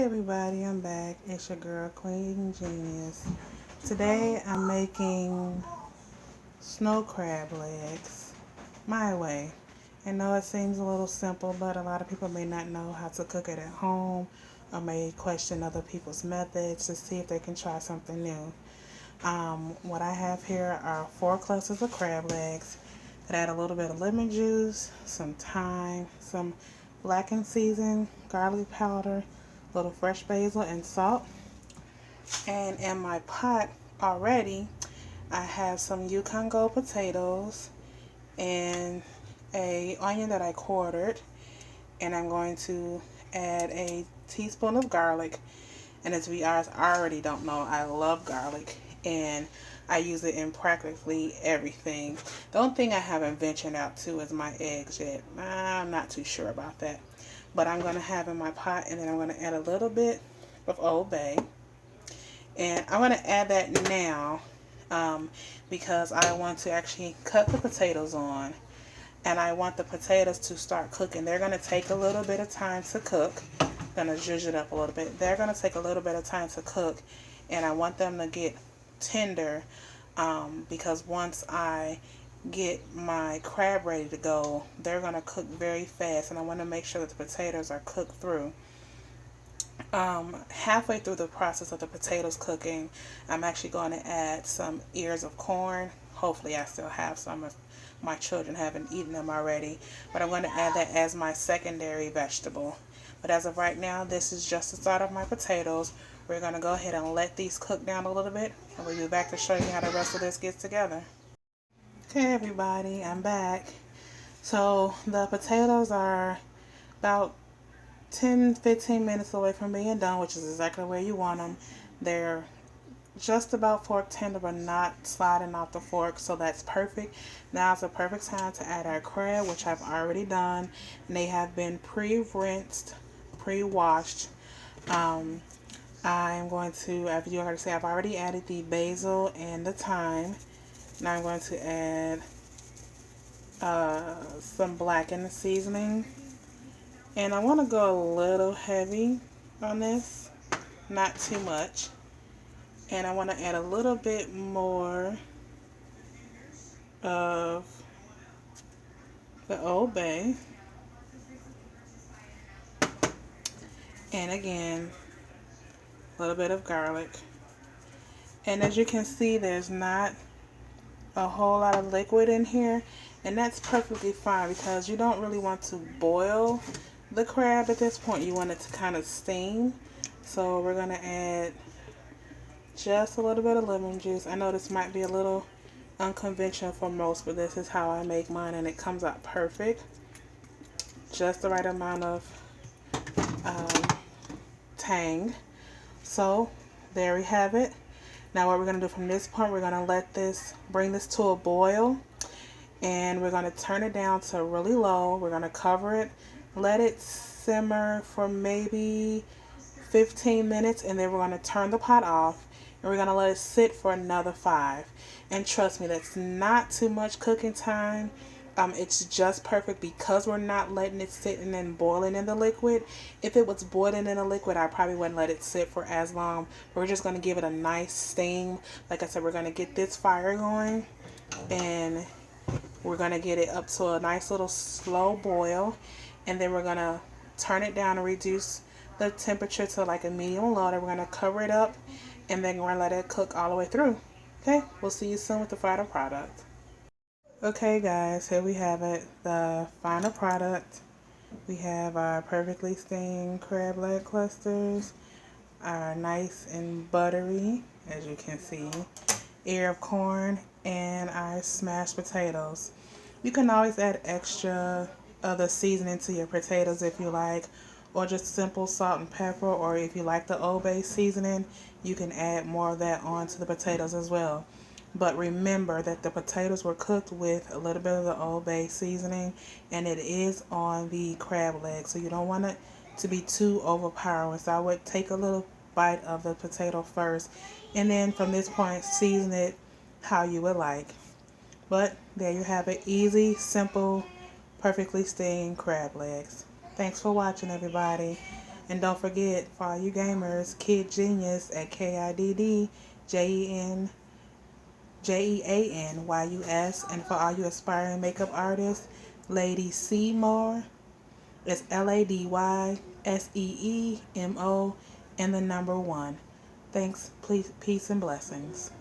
Everybody, I'm back. It's your girl Queen Genius. Today I'm making snow crab legs my way. I know it seems a little simple, but a lot of people may not know how to cook it at home or may question other people's methods to see if they can try something new. What I have here are 4 clusters of crab legs that add a little bit of lemon juice, some thyme, some blackened seasoned garlic powder, a little fresh basil, and salt. And in my pot already, I have some Yukon Gold potatoes and a onion that I quartered, and I'm going to add a teaspoon of garlic. And as we already don't know, I love garlic and I use it in practically everything. The only thing I haven't ventured out to is my eggs yet. I'm not too sure about that. But I'm going to have in my pot, and then I'm going to add a little bit of Old Bay. And I'm going to add that now because I want to actually cut the potatoes on. And I want the potatoes to start cooking. They're going to take a little bit of time to cook. I'm going to zhuzh it up a little bit. They're going to take a little bit of time to cook. And I want them to get tender because once I get my crab ready to go, they're going to cook very fast. And I want to make sure that the potatoes are cooked through. Halfway through the process of the potatoes cooking, I'm actually going to add some ears of corn. Hopefully I still have some if my children haven't eaten them already. But I'm going to add that as my secondary vegetable. But as of right now, this is just the start of my potatoes. We're going to go ahead and let these cook down a little bit. And we'll be back to show you how the rest of this gets together. Okay, everybody, I'm back. So the potatoes are about 10-15 minutes away from being done, which is exactly where you want them. They're just about fork tender but not sliding off the fork, so that's perfect. Now is the perfect time to add our crab, which I've already done, and they have been pre-rinsed, pre-washed. I'm going to, as you already say, I've already added the basil and the thyme. Now I'm going to add some blackened seasoning. And I want to go a little heavy on this, not too much. And I want to add a little bit more of the Old Bay. And again, a little bit of garlic. And as you can see, there's not a whole lot of liquid in here. And that's perfectly fine because you don't really want to boil the crab at this point. You want it to kind of steam. So we're going to add just a little bit of lemon juice. I know this might be a little unconventional for most, but this is how I make mine and it comes out perfect. Just the right amount of tang. So there we have it. Now what we're going to do from this point, we're going to bring this to a boil, and we're going to turn it down to really low. We're going to cover it, let it simmer for maybe 15 minutes, and then we're going to turn the pot off, and we're going to let it sit for another 5. And trust me, that's not too much cooking time. It's just perfect because we're not letting it sit and then boiling in the liquid. If it was boiling in the liquid, I probably wouldn't let it sit for as long. We're just going to give it a nice steam. Like I said, we're going to get this fire going, and we're going to get it up to a nice little slow boil, and then we're going to turn it down and reduce the temperature to like a medium low. We're going to cover it up, and then we're going to let it cook all the way through. Okay, we'll see you soon with the final product. Okay guys, here we have it, the final product. We have our perfectly steamed crab leg clusters, our nice and buttery, as you can see, ear of corn, and our smashed potatoes. You can always add extra other seasoning to your potatoes if you like, or just simple salt and pepper, or if you like the Old Bay seasoning, you can add more of that onto the potatoes as well. But remember that the potatoes were cooked with a little bit of the Old Bay seasoning, and it is on the crab leg, so you don't want it to be too overpowering. So I would take a little bite of the potato first, and then from this point season it how you would like. But there you have it, easy, simple, perfectly steamed crab legs. Thanks for watching, everybody. And don't forget, for all you gamers, Kid Genius at KIDDJENJEANYUS. And for all you aspiring makeup artists, Lady Seymour. It's LADYSEEMO and the number 1. Thanks, please, peace and blessings.